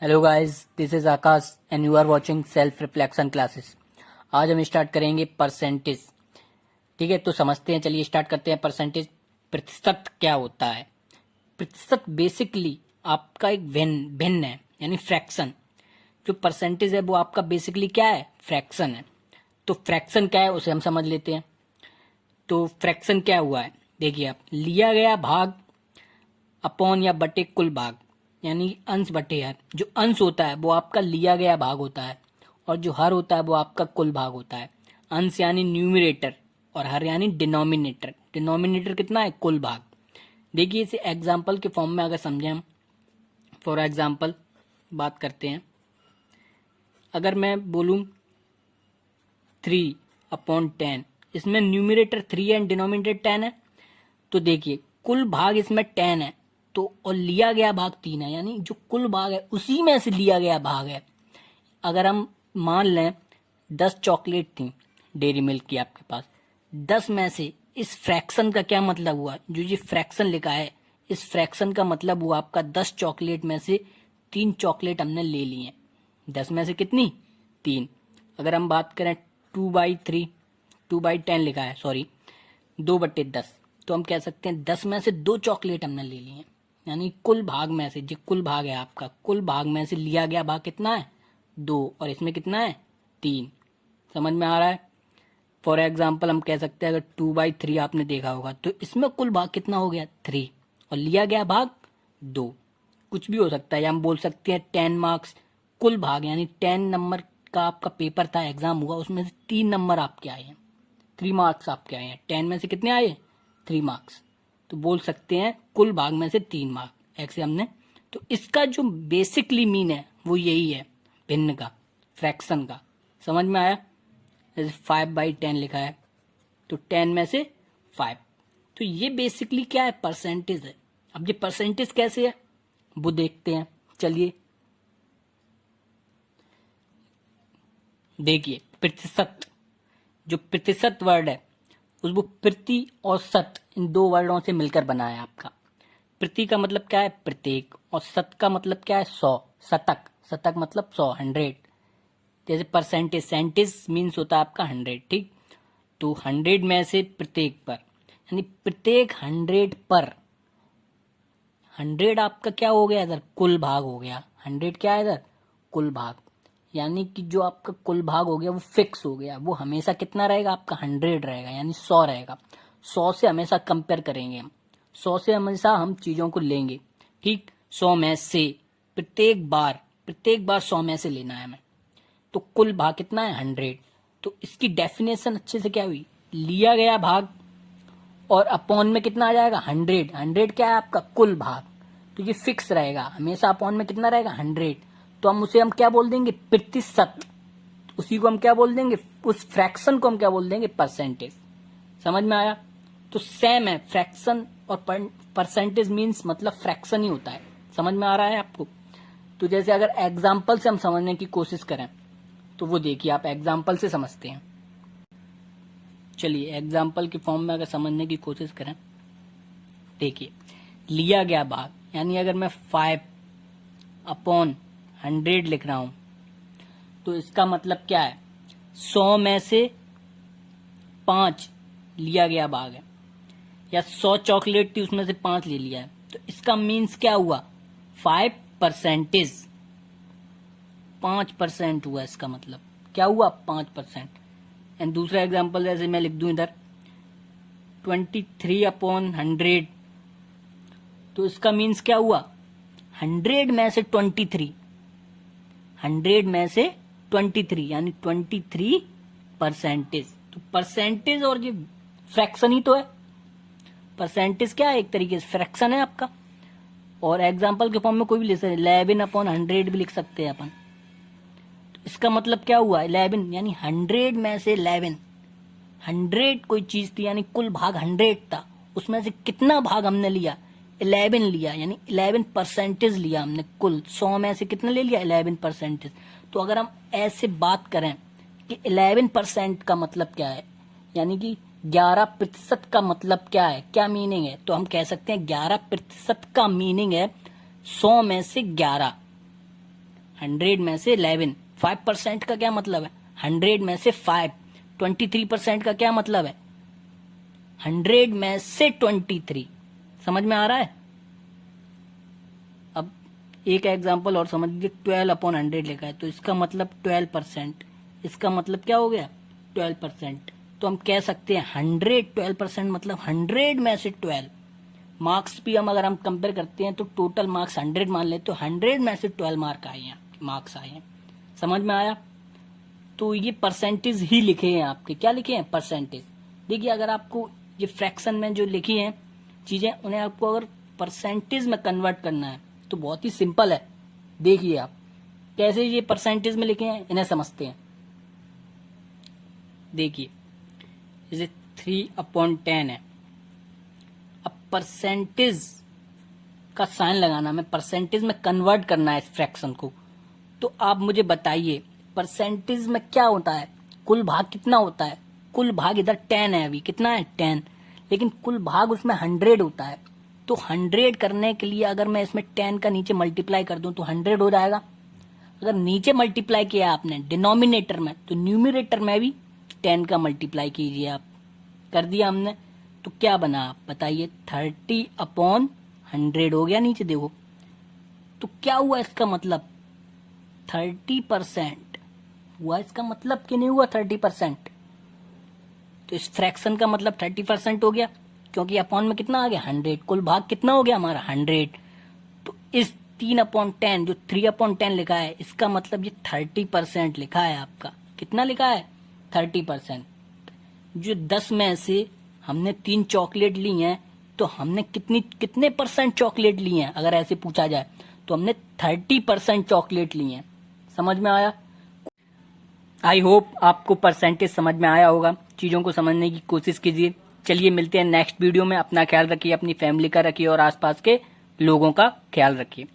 Hello guys, this is Akash and you are watching self reflection classes. आज हम start करेंगे percentage. ठीक है, तो समझते हैं। चलिए स्टार्ट करते हैं। परसेंटेज, प्रतिशत क्या होता है? प्रतिशत बेसिकली आपका एक भिन्न भिन्न है, यानी फ्रैक्शन। जो परसेंटेज है वो आपका बेसिकली क्या है? फ्रैक्शन है। तो फ्रैक्शन क्या है उसे हम समझ लेते हैं। तो फ्रैक्शन क्या हुआ है, देखिए आप, लिया गया भाग अपॉन या बटे कुल भाग, यानी अंश बटे हर। जो अंश होता है वो आपका लिया गया भाग होता है, और जो हर होता है वो आपका कुल भाग होता है। अंश यानी न्यूमरेटर और हर यानी डिनोमिनेटर। डिनोमिनेटर कितना है? कुल भाग। देखिए इसे एग्जाम्पल के फॉर्म में अगर समझें हम, फॉर एग्जाम्पल बात करते हैं। अगर मैं बोलूँ 3/10, इसमें न्यूमरेटर 3 है एंड डिनोमिनेटर 10 है। तो देखिए कुल भाग इसमें 10 है, तो और लिया गया भाग 3 है, यानी जो कुल भाग है उसी में से लिया गया भाग है। अगर हम मान लें 10 चॉकलेट थी डेयरी मिल्क की आपके पास, 10 में से इस फ्रैक्शन का क्या मतलब हुआ? जो ये फ्रैक्शन लिखा है, इस फ्रैक्शन का मतलब हुआ आपका 10 चॉकलेट में से 3 चॉकलेट हमने ले ली हैं। 10 में से कितनी? 3। अगर हम बात करें 2/3, 2/10 लिखा है, सॉरी 2/10, तो हम कह सकते हैं 10 में से 2 चॉकलेट हमने ले ली हैं। यानी कुल भाग में से, जो कुल भाग है आपका, कुल भाग में से लिया गया भाग कितना है? 2, और इसमें कितना है? 3। समझ में आ रहा है? फॉर एग्जाम्पल हम कह सकते हैं, अगर 2/3 आपने देखा होगा तो इसमें कुल भाग कितना हो गया? 3, और लिया गया भाग 2। कुछ भी हो सकता है, या हम बोल सकते हैं 10 मार्क्स कुल भाग, यानी 10 नंबर का आपका पेपर था, एग्जाम हुआ, उसमें से 3 नंबर आपके आए हैं, 3 मार्क्स आपके आए हैं। 10 में से कितने आए? 3 मार्क्स। तो बोल सकते हैं कुल भाग में से 3 मार्क ऐसे हमने। तो इसका जो बेसिकली मीन है वो यही है, भिन्न का, फ्रैक्शन का। समझ में आया? जैसे 5/10 लिखा है, तो 10 में से 5। तो ये बेसिकली क्या है? परसेंटेज है। अब ये परसेंटेज कैसे है वो देखते हैं। चलिए देखिए, प्रतिशत, जो प्रतिशत वर्ड है उस वो प्रति और शत, इन दो वर्डों से मिलकर बना है आपका। प्रति का मतलब क्या है? प्रत्येक। और शत का मतलब क्या है? 100। शतक, शतक मतलब 100, 100। जैसे परसेंटेज, सेंटेज मीन्स होता है आपका 100। ठीक, तो 100 में से प्रत्येक पर, यानी प्रत्येक 100 पर। 100 आपका क्या हो गया इधर? कुल भाग हो गया। 100 क्या है इधर? कुल भाग। यानी कि जो आपका कुल भाग हो गया वो फिक्स हो गया, वो हमेशा कितना रहेगा आपका? 100 रहेगा, यानी 100 रहेगा। 100 से हमेशा कंपेयर करेंगे हम, 100 से हमेशा हम चीजों को लेंगे। ठीक, 100 में से प्रत्येक बार, प्रत्येक बार 100 में से लेना है हमें। तो कुल भाग कितना है? 100। तो इसकी डेफिनेशन अच्छे से क्या हुई? लिया गया भाग और अपॉन में कितना आ जाएगा? 100। 100 क्या है आपका? कुल भाग। तो ये फिक्स रहेगा हमेशा, अपॉन में कितना रहेगा? 100। तो हम उसे हम क्या बोल देंगे? प्रतिशत। उसी को हम क्या बोल देंगे? उस फ्रैक्शन को हम क्या बोल देंगे? परसेंटेज। समझ में आया? तो सेम है, फ्रैक्शन और परसेंटेज मीन्स मतलब फ्रैक्शन ही होता है। समझ में आ रहा है आपको? तो जैसे अगर एग्जाम्पल से हम समझने की कोशिश करें, तो वो देखिए आप एग्जाम्पल से समझते हैं। चलिए एग्जाम्पल के फॉर्म में अगर समझने की कोशिश करें, देखिए लिया गया भाग, यानी अगर मैं 5/100 लिख रहा हूं, तो इसका मतलब क्या है? 100 में से 5 लिया गया भाग है, या 100 चॉकलेट थी उसमें से 5 ले लिया है। तो इसका मीन्स क्या हुआ? 5%, 5% हुआ। इसका मतलब क्या हुआ? 5%। एंड दूसरा एग्जाम्पल जैसे मैं लिख दूं इधर 23/100, तो इसका मीन्स क्या हुआ? 100 में से 23, 100 में से 23, यानी 23%। तो परसेंटेज और ये फ्रैक्शन ही तो है। परसेंटेज क्या है? एक तरीके से फ्रैक्शन है आपका। और एग्जाम्पल के फॉर्म में कोई भी लिख सकते हैं, 11/100 भी लिख सकते हैं अपन। तो इसका मतलब क्या हुआ? 11, यानी 100 में से 11। 100 कोई चीज थी, यानी कुल भाग 100 था, उसमें से कितना भाग हमने लिया? 11 लिया, यानी 11% लिया हमने। कुल 100 में से कितना ले लिया? 11%। तो अगर हम ऐसे बात करें कि 11% का मतलब क्या है, यानी कि 11% का मतलब क्या है, क्या मीनिंग है, तो हम कह सकते हैं 11% का मीनिंग है 100 में से 11। 100 में से 11, 5% का क्या मतलब है? 100 में से 5, 23% का क्या मतलब है? 100 में से 23। समझ में आ रहा है? अब एक एग्जांपल और समझ लीजिए, 12/100 लिखा है तो इसका मतलब 12%, इसका मतलब क्या हो गया? 12%। तो हम कह सकते हैं 12% मतलब 100 में से 12। मार्क्स भी हम अगर हम कंपेयर करते हैं तो टोटल मार्क्स 100 मान लेते तो 100 में से 12 मार्क आए हैं, मार्क्स आए हैं। समझ में आया? तो ये परसेंटेज ही लिखे हैं आपके, क्या लिखे हैं? परसेंटेज। देखिए अगर आपको ये फ्रैक्शन में जो लिखी हैं चीजें, उन्हें आपको अगर परसेंटेज में कन्वर्ट करना है तो बहुत ही सिंपल है। देखिए आप कैसे ये परसेंटेज में लिखे हैं, इन्हें समझते हैं। देखिए जैसे 3/10 है, अब परसेंटेज का साइन लगाना, हमें परसेंटेज में कन्वर्ट करना है इस फ्रैक्शन को। तो आप मुझे बताइए परसेंटेज में क्या होता है? कुल भाग कितना होता है? कुल भाग इधर 10 है, अभी कितना है? 10। लेकिन कुल भाग उसमें 100 होता है। तो 100 करने के लिए अगर मैं इसमें 10 का नीचे मल्टीप्लाई कर दूं तो 100 हो जाएगा। अगर नीचे मल्टीप्लाई किया आपने डिनोमिनेटर में, तो न्यूमरेटर में भी 10 का मल्टीप्लाई कीजिए आप। कर दिया हमने, तो क्या बना आप बताइए? 30/100 हो गया नीचे देखो। तो क्या हुआ इसका मतलब? 30% हुआ इसका मतलब, कि नहीं हुआ 30%? तो इस फ्रैक्शन का मतलब 30% हो गया, क्योंकि अपॉन में कितना आ गया? 100। कुल भाग कितना हो गया हमारा? 100। तो इस 3/10 जो 3/10 लिखा है, इसका मतलब ये 30% लिखा है आपका। कितना लिखा है? 30%। जो 10 में से हमने 3 चॉकलेट ली हैं, तो हमने कितने परसेंट चॉकलेट ली हैं? अगर ऐसे पूछा जाए तो हमने 30% चॉकलेट ली हैं। समझ में आया? आई होप आपको परसेंटेज समझ में आया होगा। चीज़ों को समझने की कोशिश कीजिए। चलिए मिलते हैं नेक्स्ट वीडियो में। अपना ख्याल रखिए, अपनी फैमिली का रखिए और आसपास के लोगों का ख्याल रखिए।